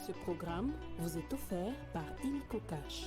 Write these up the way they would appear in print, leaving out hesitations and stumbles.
Ce programme vous est offert par Illico Cash.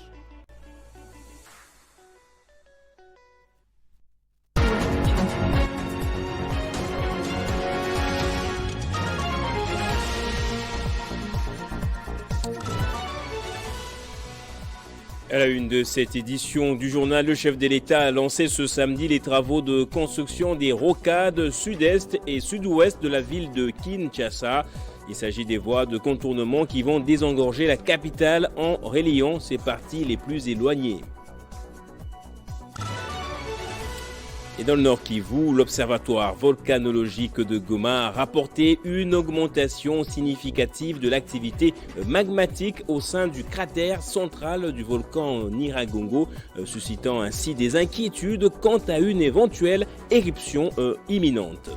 À la une de cette édition du journal, le chef de l'État a lancé ce samedi les travaux de construction des rocades sud-est et sud-ouest de la ville de Kinshasa. Il s'agit des voies de contournement qui vont désengorger la capitale en reliant ses parties les plus éloignées. Et dans le Nord Kivu, l'Observatoire volcanologique de Goma a rapporté une augmentation significative de l'activité magmatique au sein du cratère central du volcan Nyiragongo, suscitant ainsi des inquiétudes quant à une éventuelle éruption imminente.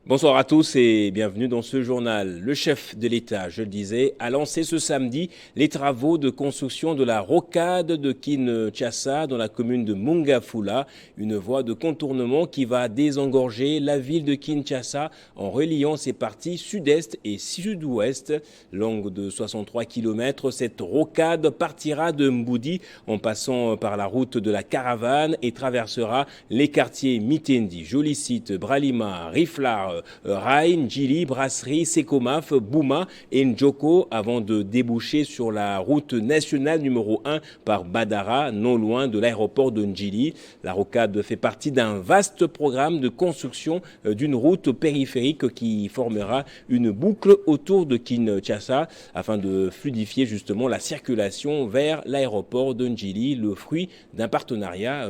Bonsoir à tous et bienvenue dans ce journal. Le chef de l'État, je le disais, a lancé ce samedi les travaux de construction de la rocade de Kinshasa dans la commune de Mongafula, une voie de contournement qui va désengorger la ville de Kinshasa en reliant ses parties sud-est et sud-ouest. Longue de 63 km, cette rocade partira de Mboudi en passant par la route de la Caravane et traversera les quartiers Mitendi, Jolicite, Bralima, Riflar, Rai, Njili, Brasserie, Sekomaf, Bouma et Njoko avant de déboucher sur la route nationale numéro 1 par Badara, non loin de l'aéroport de Njili. La rocade fait partie d'un vaste programme de construction d'une route périphérique qui formera une boucle autour de Kinshasa afin de fluidifier justement la circulation vers l'aéroport de Njili, le fruit d'un partenariat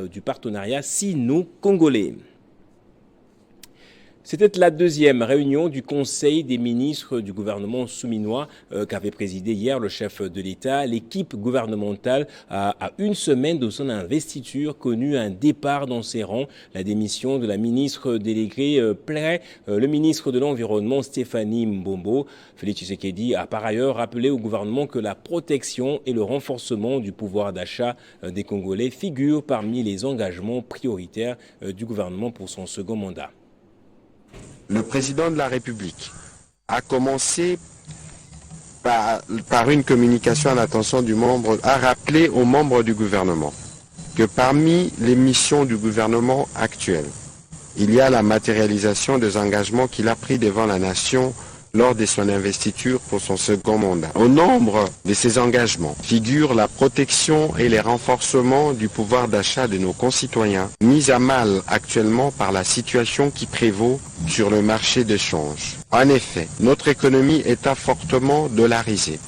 sino-congolais. C'était la deuxième réunion du Conseil des ministres du gouvernement souminois qu'avait présidé hier le chef de l'État. L'équipe gouvernementale a, à une semaine de son investiture, connu un départ dans ses rangs. La démission de la ministre déléguée plairait le ministre de l'Environnement Stéphanie Mbombo. Félix Tshisekedi a par ailleurs rappelé au gouvernement que la protection et le renforcement du pouvoir d'achat des Congolais figurent parmi les engagements prioritaires du gouvernement pour son second mandat. Le président de la République a commencé par une communication à l'attention du membre, a rappelé aux membres du gouvernement que parmi les missions du gouvernement actuel, il y a la matérialisation des engagements qu'il a pris devant la nation lors de son investiture pour son second mandat. Au nombre de ces engagements figurent la protection et les renforcements du pouvoir d'achat de nos concitoyens, mis à mal actuellement par la situation qui prévaut sur le marché de change. En effet, notre économie est fortement dollarisée.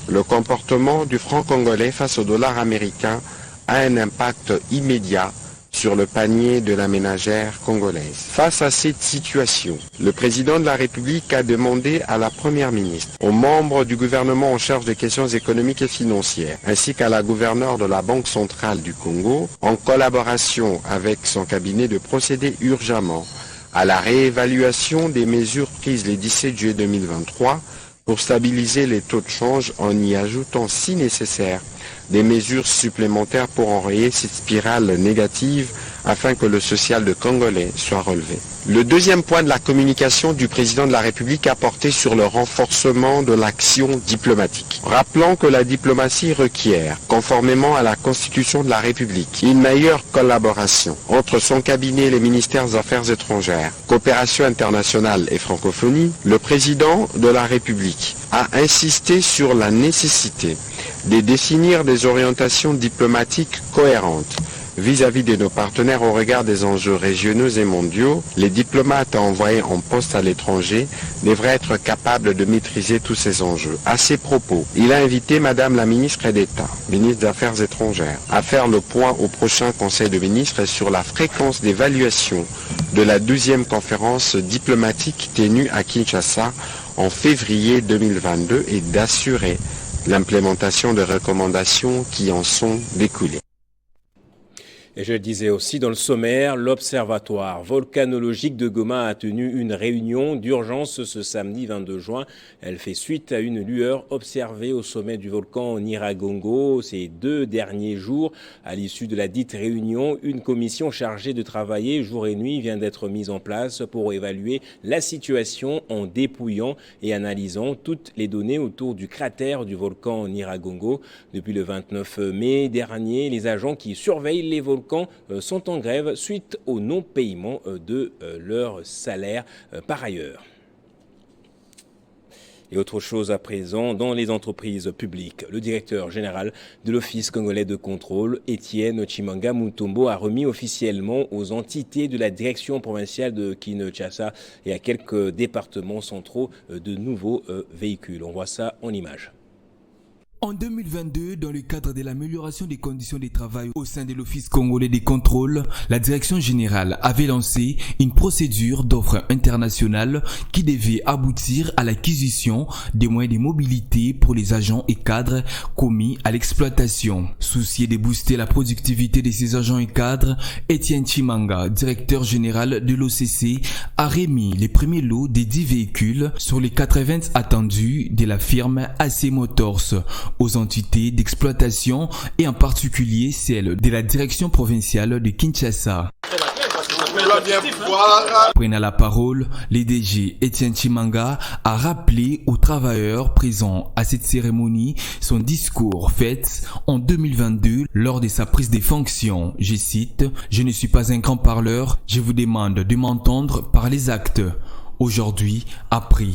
Le comportement du franc congolais face au dollar américain a un impact immédiat sur le panier de la ménagère congolaise. Face à cette situation, le président de la République a demandé à la première ministre, aux membres du gouvernement en charge des questions économiques et financières, ainsi qu'à la gouverneure de la Banque centrale du Congo, en collaboration avec son cabinet, de procéder urgemment à la réévaluation des mesures prises le 17 juillet 2023 pour stabiliser les taux de change en y ajoutant, si nécessaire, des mesures supplémentaires pour enrayer cette spirale négative afin que le social de Congolais soit relevé. Le deuxième point de la communication du président de la République a porté sur le renforcement de l'action diplomatique. Rappelons que la diplomatie requiert, conformément à la Constitution de la République, une meilleure collaboration entre son cabinet et les ministères des Affaires étrangères, coopération internationale et francophonie. Le président de la République a insisté sur la nécessité de définir des orientations diplomatiques cohérentes vis-à-vis de nos partenaires au regard des enjeux régionaux et mondiaux. Les diplomates envoyés en poste à l'étranger devraient être capables de maîtriser tous ces enjeux. À ces propos, il a invité Madame la ministre d'État, ministre des Affaires étrangères, à faire le point au prochain Conseil de ministres sur la fréquence d'évaluation de la 12e conférence diplomatique tenue à Kinshasa en février 2022 et d'assurer l'implémentation des recommandations qui en sont découlées. Et je le disais aussi dans le sommaire, l'Observatoire volcanologique de Goma a tenu une réunion d'urgence ce samedi 22 juin. Elle fait suite à une lueur observée au sommet du volcan Nyiragongo ces 2 derniers jours. À l'issue de la dite réunion, une commission chargée de travailler jour et nuit vient d'être mise en place pour évaluer la situation en dépouillant et analysant toutes les données autour du cratère du volcan Nyiragongo. Depuis le 29 mai dernier, les agents qui surveillent les volcans sont en grève suite au non-paiement de leur salaire par ailleurs. Et autre chose à présent, dans les entreprises publiques, le directeur général de l'Office congolais de contrôle, Étienne Tshimanga Mutombo, a remis officiellement aux entités de la direction provinciale de Kinshasa et à quelques départements centraux de nouveaux véhicules. On voit ça en images. En 2022, dans le cadre de l'amélioration des conditions de travail au sein de l'Office congolais des contrôles, la direction générale avait lancé une procédure d'offre internationale qui devait aboutir à l'acquisition des moyens de mobilité pour les agents et cadres commis à l'exploitation. Soucié de booster la productivité de ces agents et cadres, Étienne Tshimanga, directeur général de l'OCC, a remis les premiers lots des 10 véhicules sur les 80 attendus de la firme AC Motors aux entités d'exploitation et en particulier celle de la direction provinciale de Kinshasa. Prenant la parole, l'EDG Étienne Tshimanga a rappelé aux travailleurs présents à cette cérémonie son discours fait en 2022 lors de sa prise de fonctions. Je cite, « Je ne suis pas un grand parleur, je vous demande de m'entendre par les actes. » Aujourd'hui, après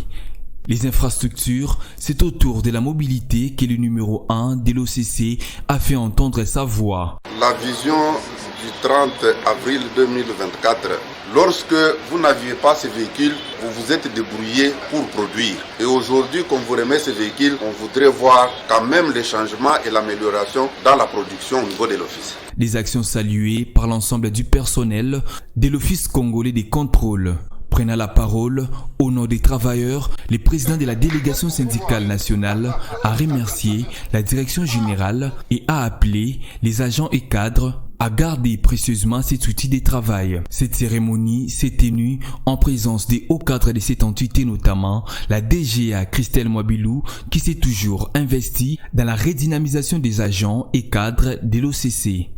les infrastructures, c'est au tour de la mobilité que le numéro 1 de l'OCC a fait entendre sa voix. La vision du 30 avril 2024, lorsque vous n'aviez pas ces véhicules, vous vous êtes débrouillé pour produire. Et aujourd'hui, qu'on vous remet ces véhicules, on voudrait voir quand même les changements et l'amélioration dans la production au niveau de l'office. Des actions saluées par l'ensemble du personnel de l'Office congolais des contrôles. Prenant la parole, au nom des travailleurs, le président de la délégation syndicale nationale a remercié la direction générale et a appelé les agents et cadres à garder précieusement cet outil de travail. Cette cérémonie s'est tenue en présence des hauts cadres de cette entité, notamment la DGA Christelle Mwabilou, qui s'est toujours investie dans la redynamisation des agents et cadres de l'OCC.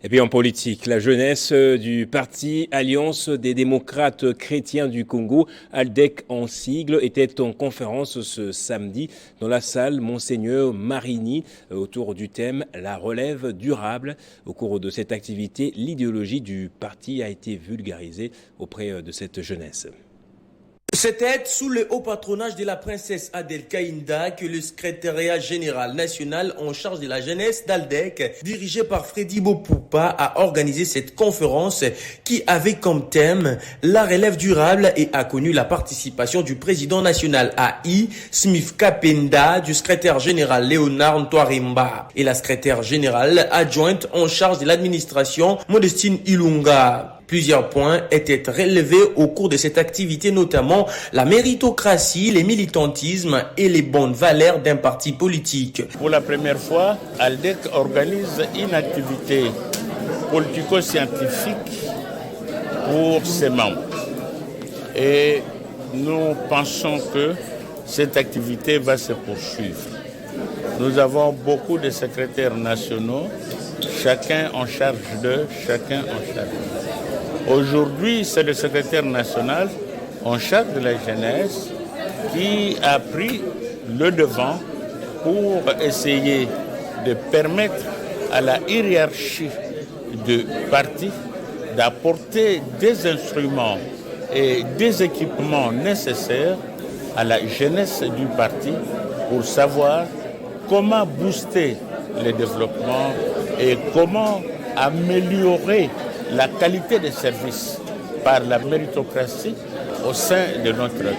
Et puis en politique, la jeunesse du parti Alliance des démocrates chrétiens du Congo, ALDEC en sigle, était en conférence ce samedi dans la salle Monseigneur Marini autour du thème « La relève durable ». Au cours de cette activité, l'idéologie du parti a été vulgarisée auprès de cette jeunesse. C'était sous le haut patronage de la princesse Adel Kaïnda que le secrétariat général national en charge de la jeunesse d'ALDEC, dirigé par Freddy Bopoupa, a organisé cette conférence qui avait comme thème la relève durable et a connu la participation du président national AI, Smith Kapenda, du secrétaire général Léonard Ntwarimba et la secrétaire générale adjointe en charge de l'administration Modestine Ilunga. Plusieurs points étaient relevés au cours de cette activité, notamment la méritocratie, les militantismes et les bonnes valeurs d'un parti politique. Pour la première fois, ALDEC organise une activité politico-scientifique pour ses membres. Et nous pensons que cette activité va se poursuivre. Nous avons beaucoup de secrétaires nationaux, chacun en charge d'eux, chacun en charge d'eux. Aujourd'hui, c'est le secrétaire national en charge de la jeunesse qui a pris le devant pour essayer de permettre à la hiérarchie du parti d'apporter des instruments et des équipements nécessaires à la jeunesse du parti pour savoir comment booster le développement et comment améliorer la qualité des services par la méritocratie au sein de notre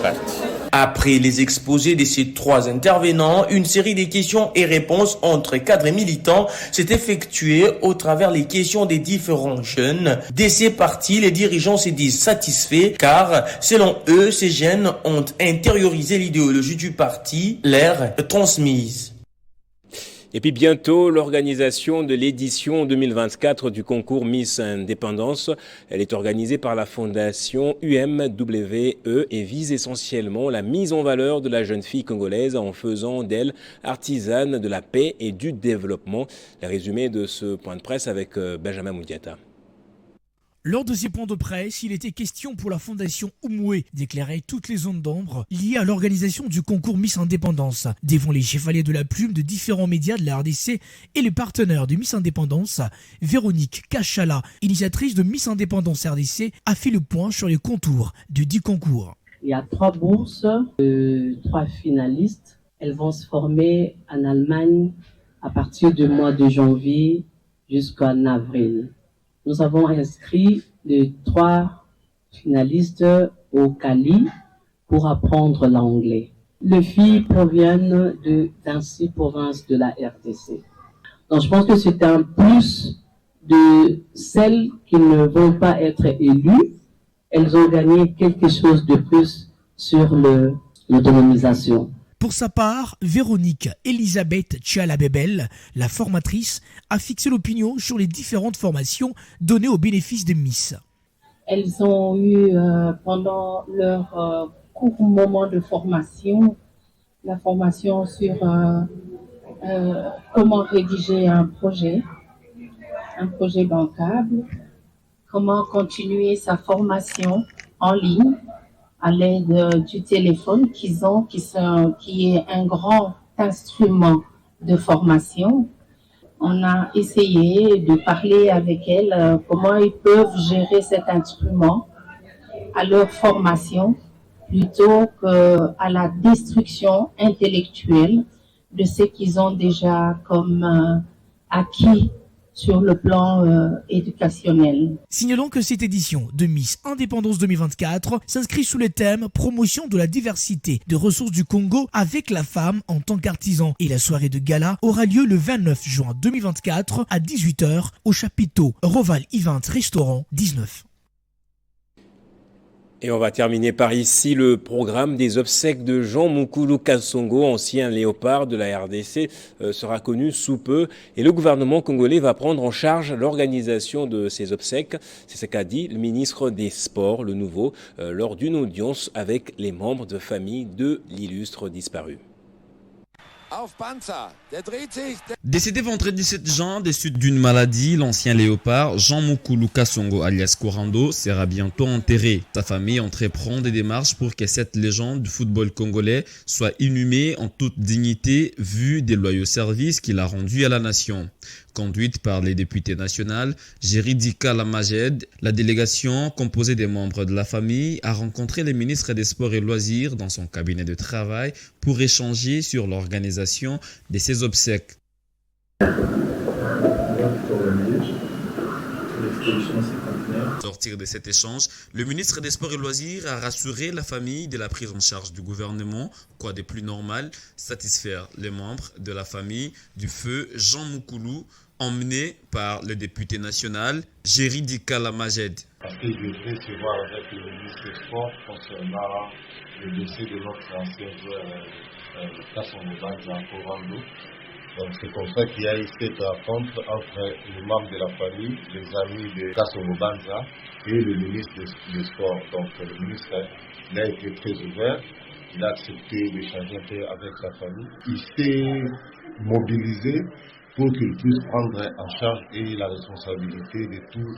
parti. Après les exposés de ces 3 intervenants, une série de questions et réponses entre cadres et militants s'est effectuée au travers les questions des différents jeunes. De ces partis, les dirigeants se disent satisfaits car, selon eux, ces jeunes ont intériorisé l'idéologie du parti, l'air transmise. Et puis bientôt, l'organisation de l'édition 2024 du concours Miss Indépendance. Elle est organisée par la fondation UMWE et vise essentiellement la mise en valeur de la jeune fille congolaise en faisant d'elle artisane de la paix et du développement. Le résumé de ce point de presse avec Benjamin Moudiata. Lors de ces points de presse, il était question pour la fondation Umwe d'éclairer toutes les zones d'ombre liées à l'organisation du concours Miss Indépendance, devant les chevaliers de la plume de différents médias de la RDC et les partenaires de Miss Indépendance. Véronique Kachala, initiatrice de Miss Indépendance RDC, a fait le point sur les contours du dit concours. Il y a 3 bourses, 3 finalistes. Elles vont se former en Allemagne à partir du mois de janvier jusqu'en avril. Nous avons inscrit les 3 finalistes au Cali pour apprendre l'anglais. Les filles proviennent de 26 provinces de la RDC. Donc je pense que c'est un plus de celles qui ne vont pas être élues. Elles ont gagné quelque chose de plus sur l'autonomisation. Pour sa part, Véronique Elisabeth Tchalabebel, la formatrice, a fixé l'opinion sur les différentes formations données au bénéfice des Miss. Elles ont eu pendant leur court moment de formation, la formation sur comment rédiger un projet bancable, comment continuer sa formation en ligne, à l'aide du téléphone qu'ils ont, qui est un grand instrument de formation. On a essayé de parler avec elles comment ils peuvent gérer cet instrument à leur formation plutôt qu'à la destruction intellectuelle de ce qu'ils ont déjà comme acquis sur le plan éducationnel. Signalons que cette édition de Miss Indépendance 2024 s'inscrit sous le thème promotion de la diversité des ressources du Congo avec la femme en tant qu'artisan. Et la soirée de gala aura lieu le 29 juin 2024 à 18h au chapiteau Roval Event Restaurant 19. Et on va terminer par ici le programme des obsèques de Jean Mukulu Kasongo, ancien léopard de la RDC, sera connu sous peu. Et le gouvernement congolais va prendre en charge l'organisation de ces obsèques. C'est ce qu'a dit le ministre des Sports, le nouveau, lors d'une audience avec les membres de famille de l'illustre disparu. Décédé vendredi 7 juin des suites d'une maladie, l'ancien léopard Jean Mukulu Kasongo alias Korando sera bientôt enterré. Sa famille entreprend des démarches pour que cette légende du football congolais soit inhumée en toute dignité vu des loyaux services qu'il a rendus à la nation. Conduite par les députés nationaux, Jéridika Lamajed, la délégation composée des membres de la famille a rencontré les ministres des Sports et Loisirs dans son cabinet de travail pour échanger sur l'organisation de ces obsèques. Sortir de cet échange, le ministre des Sports et Loisirs a rassuré la famille de la prise en charge du gouvernement, quoi de plus normal, satisfaire les membres de la famille du feu Jean Mukulu, emmené par le député national Jéridika Lamajed. Parce que je vais se voir avec le ministre des Sports concernant le dossier de notre ancien joueur Kasongo Banza Korando. Donc c'est comme ça qu'il y a eu cette rencontre entre les membres de la famille, les amis de Kasongo Banza et le ministre des Sports. Donc le ministre il a été très ouvert, il a accepté d'échanger un peu avec sa famille. Il s'est mobilisé pour qu'il puisse prendre en charge et la responsabilité de tous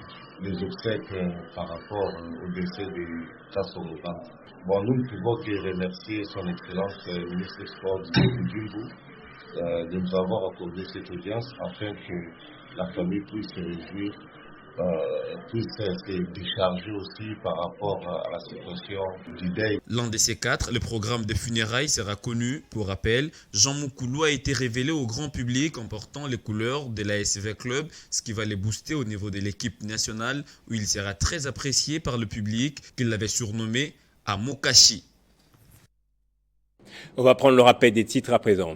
les obsèques par rapport au décès de Kasongo Banza. Bon, nous ne pouvons que remercier son Excellence le ministre des Sports du de nous avoir accordé cette audience afin que la famille puisse se réjouir, puisse se décharger aussi par rapport à la situation du deuil. L'un de ces 4, le programme de funérailles sera connu. Pour rappel, Jean Mukulu a été révélé au grand public en portant les couleurs de l'ASV Club, ce qui va les booster au niveau de l'équipe nationale où il sera très apprécié par le public qu'il l'avait surnommé à Mokashi. On va prendre le rappel des titres à présent.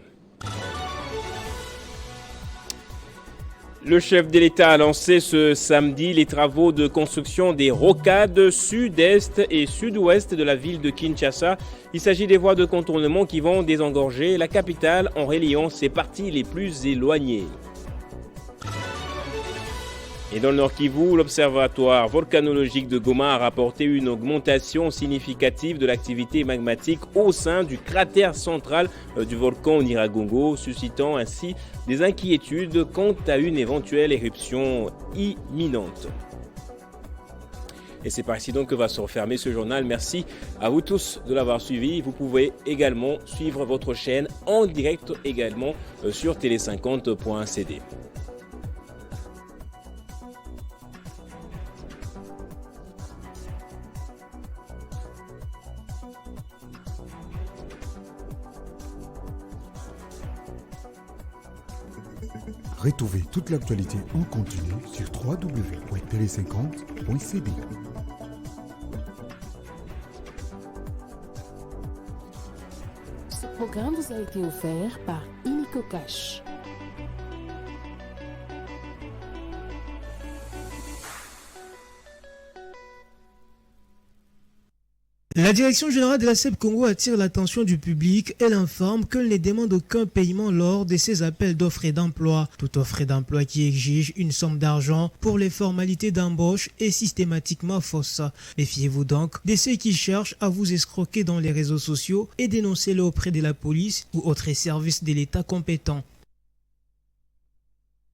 Le chef de l'État a lancé ce samedi les travaux de construction des rocades sud-est et sud-ouest de la ville de Kinshasa. Il s'agit des voies de contournement qui vont désengorger la capitale en reliant ses parties les plus éloignées. Et dans le Nord Kivu, l'Observatoire volcanologique de Goma a rapporté une augmentation significative de l'activité magmatique au sein du cratère central du volcan Nyiragongo, suscitant ainsi des inquiétudes quant à une éventuelle éruption imminente. Et c'est par ici donc que va se refermer ce journal. Merci à vous tous de l'avoir suivi. Vous pouvez également suivre votre chaîne en direct également sur télé50.cd. Retrouvez toute l'actualité en continu sur www.tele50.cd. Ce programme vous a été offert par Illico Cash. La direction générale de la CEP Congo attire l'attention du public. Elle informe qu'elle ne demande aucun paiement lors de ses appels d'offres et d'emploi. Toute offre d'emploi qui exige une somme d'argent pour les formalités d'embauche est systématiquement fausse. Méfiez-vous donc de ceux qui cherchent à vous escroquer dans les réseaux sociaux et dénoncez-le auprès de la police ou autres services de l'État compétents.